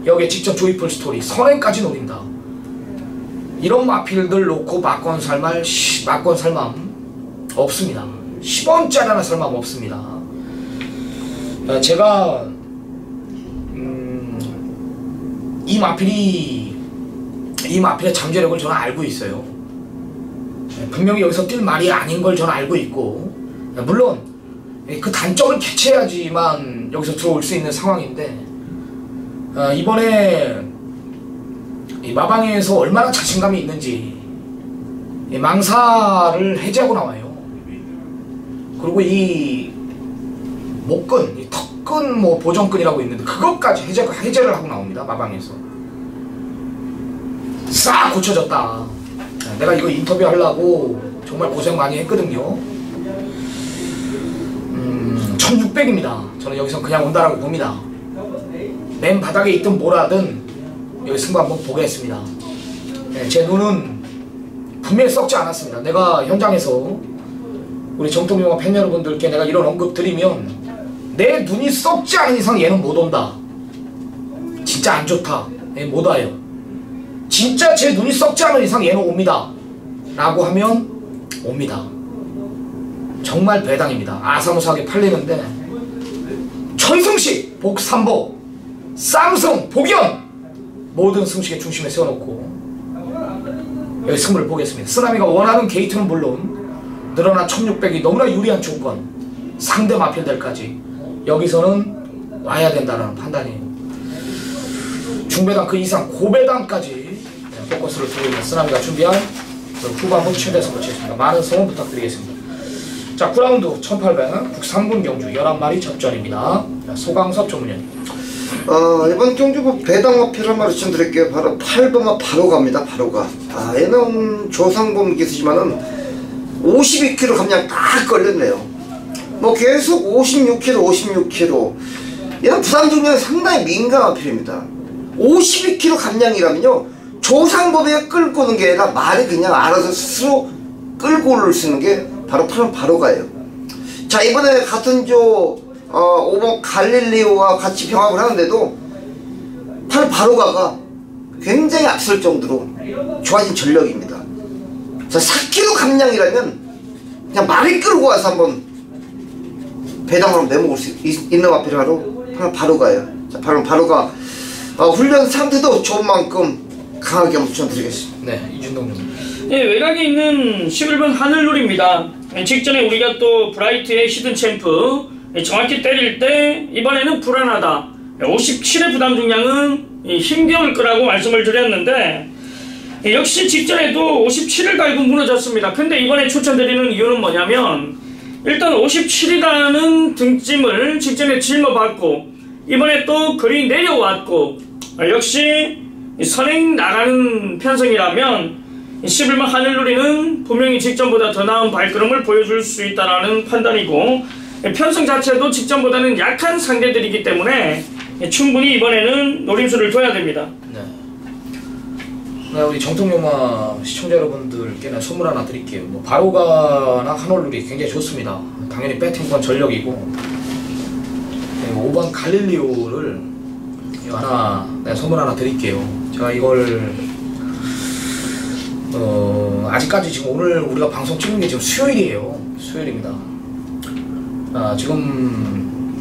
여기에 직전 조이풀 스토리 선행까지 노린다. 이런 마필들 놓고 막건 살말 막건 살맘 없습니다. 10원짜리 하나 살맘 없습니다. 제가 이 마필의 잠재력을 저는 알고 있어요. 분명히 여기서 뛸 말이 아닌 걸 저는 알고 있고, 물론 그 단점을 캐치해야지만 여기서 들어올 수 있는 상황인데, 이번에 이 마방에서 얼마나 자신감이 있는지 망사를 해제하고 나와요. 그리고 이 목근, 이 턱근 뭐 보정근이라고 있는데 그것까지 해제를 하고 나옵니다. 마방에서 싹 고쳐졌다. 내가 이거 인터뷰 하려고 정말 고생 많이 했거든요. 1600입니다. 저는 여기서 그냥 온다라고 봅니다. 맨 바닥에 있든 뭐라든 여기 승부 한번 보겠습니다. 네, 제 눈은 분명히 썩지 않았습니다. 내가 현장에서 우리 정통영화 팬 여러분들께 내가 이런 언급 드리면 내 눈이 썩지 않은 이상 얘는 못 온다. 진짜 안 좋다. 못 와요. 진짜 제 눈이 썩지 않은 이상 얘는 옵니다. 라고 하면 옵니다. 정말 배당입니다. 아사무사하게 팔리는데 천승식, 복삼복, 쌍승, 복연 모든 승식의 중심에 세워놓고 여기 승부를 보겠습니다. 쓰나미가 원하는 게이트는 물론 늘어난 1600이 너무나 유리한 조건, 상대 마필들까지 여기서는 와야 된다는 판단이에요. 중배당 그 이상 고배당까지 포커스를 두고 있는 쓰나미가 준비한 후반부 최대 승부 치겠습니다. 많은 성원 부탁드리겠습니다. 자, 9라운드 1800 국산군 경주 11마리 접전입니다. 자, 소강섭 전문위원님. 이번 경주 배당 마필 한 마리 추천드릴게요. 바로 8번마 바로 갑니다. 바로 가. 얘는 조상범 기수지만은 52kg 감량 딱 걸렸네요. 뭐 계속 56kg. 얘는 부담 중량이 상당히 민감한 마필입니다. 52kg 감량이라면요, 조상범에 끌고 오는 게 아니라 말이 그냥 알아서 스스로 끌고 올 수 있는 게 바로 8번 바로 가요. 자, 이번에 같은 조 5번 갈릴리오와 같이 병합을 하는데도 8 바로가가 굉장히 앞설 정도로 좋아진 전력입니다. 자, 4kg 감량이라면 그냥 말이 끌고 와서 한번 배당으로 내먹을 수 있는 마필하로 8 바로가요. 자, 8 바로가 훈련 상태도 좋은 만큼 강하게 한번 추천드리겠습니다. 네, 이준동 님. 예, 외곽에 있는 11번 하늘놀입니다. 직전에 우리가 또 브라이트의 히든 챔프 정확히 때릴 때 이번에는 불안하다. 57의 부담 중량은 힘겨울 거라고 말씀을 드렸는데 역시 직전에도 57을 달고 무너졌습니다. 근데 이번에 추천드리는 이유는 뭐냐면 일단 57이라는 등짐을 직전에 짊어봤고 이번에 또 거리 내려왔고 역시 선행 나가는 편성이라면 11번 하늘놀이는 분명히 직전보다 더 나은 발걸음을 보여줄 수 있다는 판단이고 편성 자체도 직전보다는 약한 상대들이기 때문에 충분히 이번에는 노림수를 둬야 됩니다. 네, 우리 정통영화 시청자 여러분들께는 선물 하나 드릴게요. 뭐 바로가나 하늘놀이 굉장히 좋습니다. 당연히 배팅권 전력이고 네, 5번 갈릴리오를 선물 하나 드릴게요. 제가 이걸 아직까지 지금 오늘 우리가 방송 찍는 게 지금 수요일이에요. 수요일입니다. 지금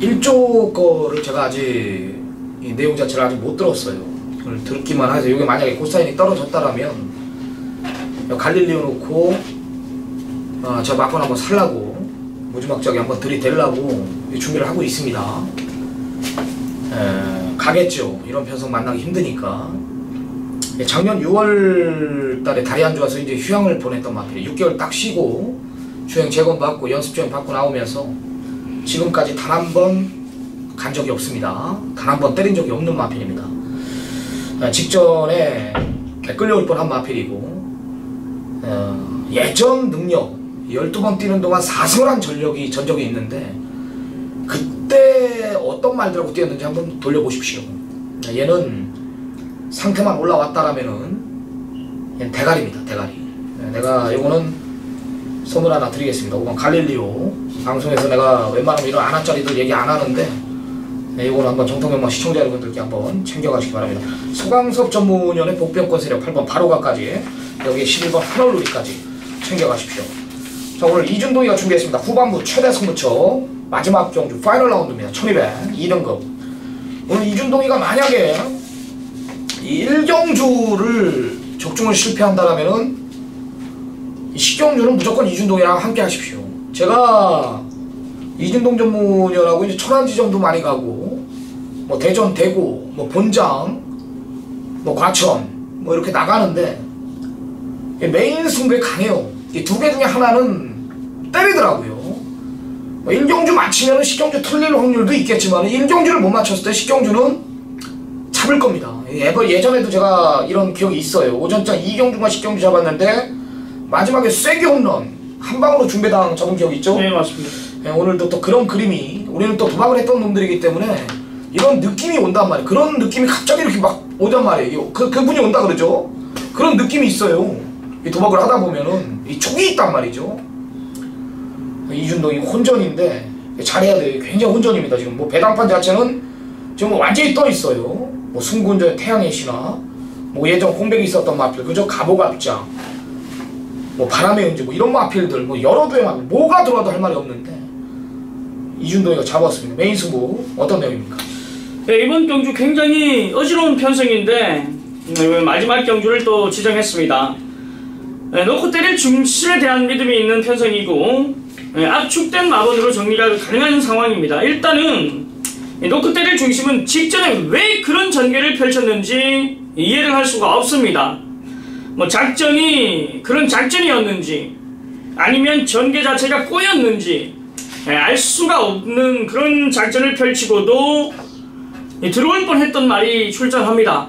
1조 거를 제가 아직 이 내용 자체를 아직 못 들었어요. 이걸 듣기만 해서 이게 만약에 고사인이 떨어졌다라면 갈릴리오 놓고 제가 막판 한번 살라고 무지막지하게 한번 들이대려고 준비를 하고 있습니다. 가겠죠. 이런 편성 만나기 힘드니까. 작년 6월달에 다리 안 좋아서 이제 휴양을 보냈던 마필이 6개월 딱 쉬고 주행 재검받고 연습 주행 받고 나오면서 지금까지 단 한 번 간 적이 없습니다. 단 한 번 때린 적이 없는 마필입니다. 직전에 끌려올 뻔한 마필이고 예전 능력 12번 뛰는 동안 4승을 한 전적이 있는데 그때 어떤 말들하고 뛰었는지 한번 돌려보십시오. 얘는 상태만 올라왔다라면은 얘는 대가리입니다. 대가리. 내가 이거는 선물 하나 드리겠습니다. 5번 갈릴리오 방송에서 내가 웬만하면 이런 안하짜리들 얘기 안 하는데 이거는 한번 정통영화 시청자 여러분들께 한번 챙겨가시기 바랍니다. 소강섭 전문위원의 복병권 세력 8번 바로가까지 여기 11번 하늘놀이까지 챙겨가십시오. 자, 오늘 이준동이가 준비했습니다. 후반부 최대 승부처 마지막 경주 파이널 라운드입니다. 1200 2등급. 오늘 이준동이가 만약에 이 1경주를 적중을 실패한다라면은 이 10경주는 무조건 이준동이랑 함께 하십시오. 제가 이준동 전문위원하고 이제 천안지점도 많이 가고 뭐 대전, 대구, 뭐 본장, 뭐 과천 뭐 이렇게 나가는데 메인 승부에 강해요. 이 두 개 중에 하나는 때리더라고요. 뭐 1경주 맞히면은 10경주 틀릴 확률도 있겠지만 1경주를 못 맞췄을 때 10경주는 잡을 겁니다. 예전에도 제가 이런 기억이 있어요. 오전장 2경주가 10경주 잡았는데 마지막에 쐐기 홈런 한 방으로 중배당 잡은 기억이 있죠? 네, 맞습니다. 오늘도 또 그런 그림이 우리는 또 도박을 했던 놈들이기 때문에 이런 느낌이 온단 말이에요. 그런 느낌이 갑자기 이렇게 막 오단 말이에요. 그분이 온다 그러죠? 그런 느낌이 있어요. 이 도박을 하다 보면은 이 촉이 있단 말이죠. 이준동이 혼전인데 잘해야 돼요. 굉장히 혼전입니다. 지금 뭐 배당판 자체는 지금 뭐 완전히 떠 있어요. 뭐 승군저의 태양의 신화, 뭐 예전 공백이 있었던 마필, 그저 가보갑장, 뭐 바람의 은지, 뭐 이런 마필들, 뭐 여러 도의 마필, 뭐가 들어와도 할 말이 없는데 이준동이가 잡았습니다. 메인 승부 어떤 내용입니까? 네, 이번 경주 굉장히 어지러운 편성인데 마지막 경주를 또 지정했습니다. 놓고 때릴 중심에 대한 믿음이 있는 편성이고 압축된 마번으로 정리가 가능한 상황입니다. 일단은 놓고 때릴 중심은 직전에 왜 그런 전개를 펼쳤는지 이해를 할 수가 없습니다. 뭐 작전이 그런 작전이었는지 아니면 전개 자체가 꼬였는지 알 수가 없는 그런 작전을 펼치고도 들어올 뻔했던 말이 출전합니다.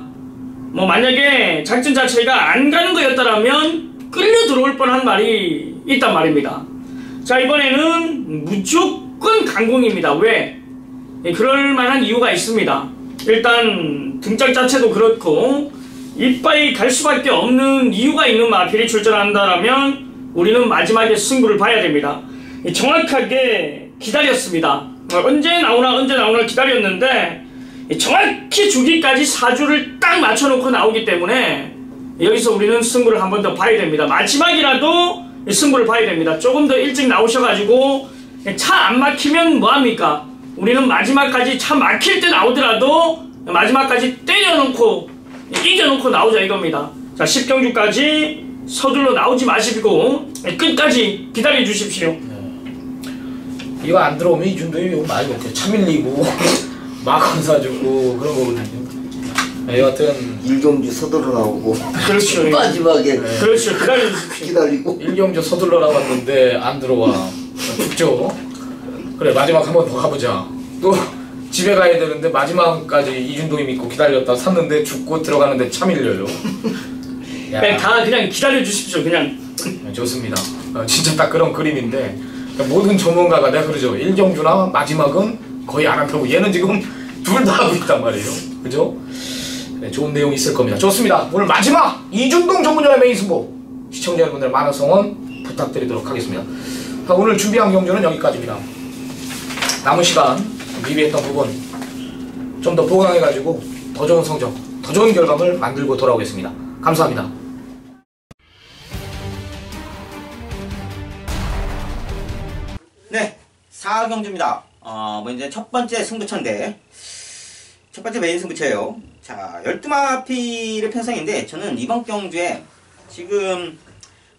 뭐 만약에 작전 자체가 안 가는 거였다라면 끌려 들어올 뻔한 말이 있단 말입니다. 자, 이번에는 무조건 강공입니다. 왜? 그럴 만한 이유가 있습니다. 일단 등짝 자체도 그렇고 이빠이 갈 수밖에 없는 이유가 있는 마필이 출전한다라면 우리는 마지막에 승부를 봐야 됩니다. 정확하게 기다렸습니다. 언제 나오나 기다렸는데 정확히 주기까지 사주를 딱 맞춰놓고 나오기 때문에 여기서 우리는 승부를 한 번 더 봐야 됩니다. 마지막이라도 승부를 봐야 됩니다. 조금 더 일찍 나오셔가지고 차 안 막히면 뭐합니까? 우리는 마지막까지 차 막힐 때 나오더라도 마지막까지 때려놓고 이겨놓고 나오자 이겁니다. 자, 10경주까지 서둘러 나오지 마시고 끝까지 기다려 주십시오. 이거 안 들어오면 이준동이 욕 많이 먹죠. 차 밀리고 마건 사주고 그런 거거든요. 네, 여하튼 일경주 서둘러 나오고 그렇죠. 마지막에 그렇죠. 기다려 주십시오. 기다리고 일경주 서둘러 나왔는데 안 들어와. 죽죠. 그래, 마지막 한 번 더 가보자. 또 집에 가야 되는데 마지막까지 이준동이 믿고 기다렸다 샀는데 죽고 들어가는데 차 밀려요. 야, 다 그냥 기다려 주십시오. 그냥. 좋습니다. 진짜 딱 그런 그림인데 모든 전문가가 내가 그러죠. 일경주나 마지막은 거의 안 한다고. 얘는 지금 둘 다 하고 있단 말이에요. 그죠? 네, 좋은 내용이 있을 겁니다. 좋습니다. 오늘 마지막 이준동 전문가의 메인 승부, 시청자 여러분들 많은 성원 부탁드리도록 하겠습니다. 오늘 준비한 경주는 여기까지입니다. 남은 시간 미비했던 부분 좀 더 보강해가지고 더 좋은 성적, 더 좋은 결과물 만들고 돌아오겠습니다. 감사합니다. 네, 4경주입니다. 이제 첫 번째 승부처인데, 첫 번째 메인 승부처예요. 자, 12마필의 편성인데, 저는 이번 경주에 지금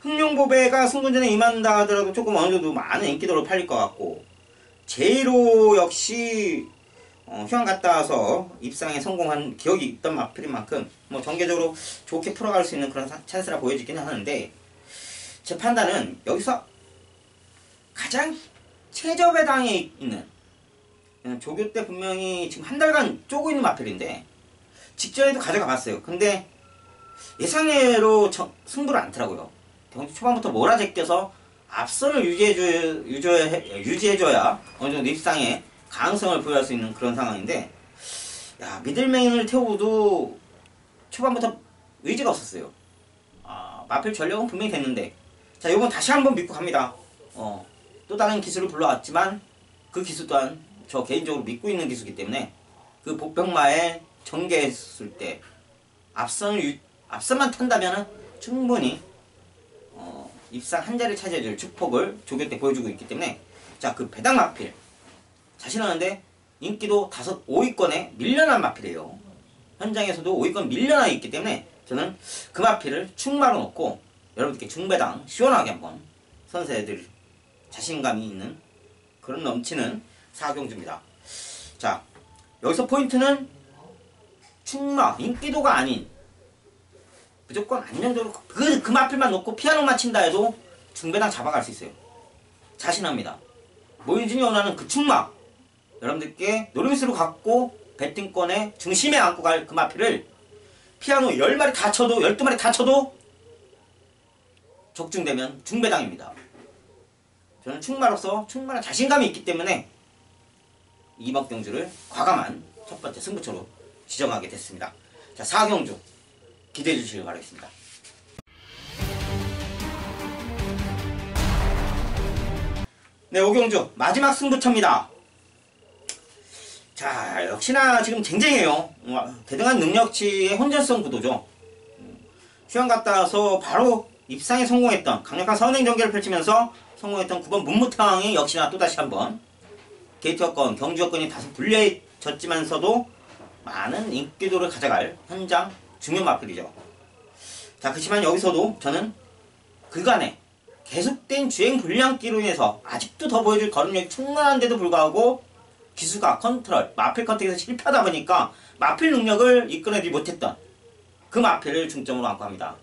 흑룡보배가 승군전에 임한다 하더라도 조금 어느 정도 많은 인기도로 팔릴 것 같고, 제이로 역시 휴양 갔다 와서 입상에 성공한 기억이 있던 마필인 만큼 뭐 전개적으로 좋게 풀어갈 수 있는 그런 찬스라 보여지긴 하는데, 제 판단은 여기서 가장 최저배당에 있는, 조교 때 분명히 지금 한 달간 쪼고 있는 마필인데 직전에도 가져가 봤어요. 근데 예상외로 승부를 안 타더라고요. 경주 초반부터 몰아제껴서 앞선을 유지해줘야 어느 정도 입상에 가능성을 부여할 수 있는 그런 상황인데, 야, 미들메인을 태우고도 초반부터 의지가 없었어요. 마필 전력은 분명히 됐는데, 자, 요건 다시 한번 믿고 갑니다. 또 다른 기술을 불러왔지만 그 기술 또한 저 개인적으로 믿고 있는 기술이기 때문에 그 복병마에 전개했을 때 앞선만 탄다면 충분히 입상 한 자리를 차지해줄 축복을 조교 때 보여주고 있기 때문에, 자, 그 배당 마필 자신하는데 인기도 5위권에 밀려난 마필이에요. 현장에서도 5위권 밀려나 있기 때문에 저는 그 마필을 충마로 놓고 여러분들께 중배당 시원하게 한번 선사해드릴 자신감이 있는 그런 넘치는 4경주입니다. 자, 여기서 포인트는 충마, 인기도가 아닌 무조건 안정적으로 그 마필만 놓고 피아노만 친다 해도 중배당 잡아갈 수 있어요. 자신합니다. 모유진이 원하는 그 충마, 여러분들께 노르미스로 갖고 배팅권의 중심에 안고 갈 그 마필을 피아노 10마리 다 쳐도 12마리 다 쳐도 적중되면 중배당입니다. 저는 충마로서 충만한 자신감이 있기 때문에 이번 경주를 과감한 첫 번째 승부처로 지정하게 됐습니다. 자, 4경주 기대해 주시길 바라겠습니다. 네, 5경주 마지막 승부처입니다. 자, 역시나 지금 쟁쟁해요. 대등한 능력치의 혼전성 구도죠. 휴양 갔다 와서 바로 입상에 성공했던, 강력한 선행 전개를 펼치면서 성공했던 9번 문무탕이 역시나 또다시 한번 게이트 여건, 경주 여건이 다소 불리해졌지만서도 많은 인기도를 가져갈 현장 중요 마필이죠. 자, 그렇지만 여기서도 저는 그간의 계속된 주행 불량기로 인해서 아직도 더 보여줄 걸음력이 충분한데도 불구하고 기술과 컨트롤, 마필 컨택에서 실패하다 보니까 마필 능력을 이끌어내지 못했던 그 마필을 중점으로 안고 합니다.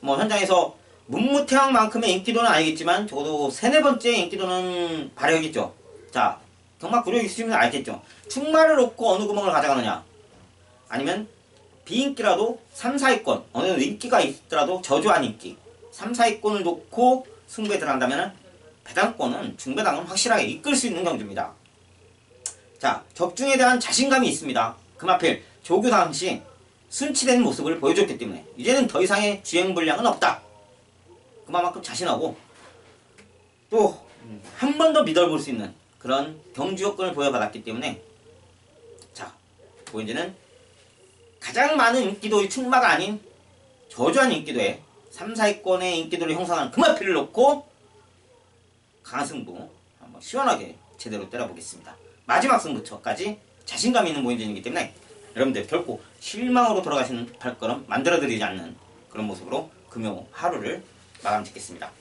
뭐 현장에서 문무태왕만큼의 인기도는 아니겠지만 적어도 3, 4번째 인기도는 발휘하겠죠. 자, 경마 구력 있으시면 알겠죠. 충마를 놓고 어느 구멍을 가져가느냐, 아니면 비인기라도 3, 4위권, 어느 정도 인기가 있더라도 저조한 인기 3, 4위권을 놓고 승부에 들어간다면 배당권은 중배당은 확실하게 이끌 수 있는 경주입니다. 자, 적중에 대한 자신감이 있습니다. 그마필 조교 당시 순치된 모습을 보여줬기 때문에 이제는 더 이상의 주행불량은 없다. 그만큼 자신하고 또 한 번 더 믿어볼 수 있는 그런 경주 여건을 보여받았기 때문에, 자, 이제는 가장 많은 인기도의 충마가 아닌 저조한 인기도에 3, 4위권의 인기도를 형성하는 그마필을 놓고 강한 승부 한번 시원하게 제대로 때려보겠습니다. 마지막 승부처까지 자신감 있는 모인전이기 때문에 여러분들 결코 실망으로 돌아가시는 발걸음 만들어드리지 않는 그런 모습으로 금요 하루를 마감 짓겠습니다.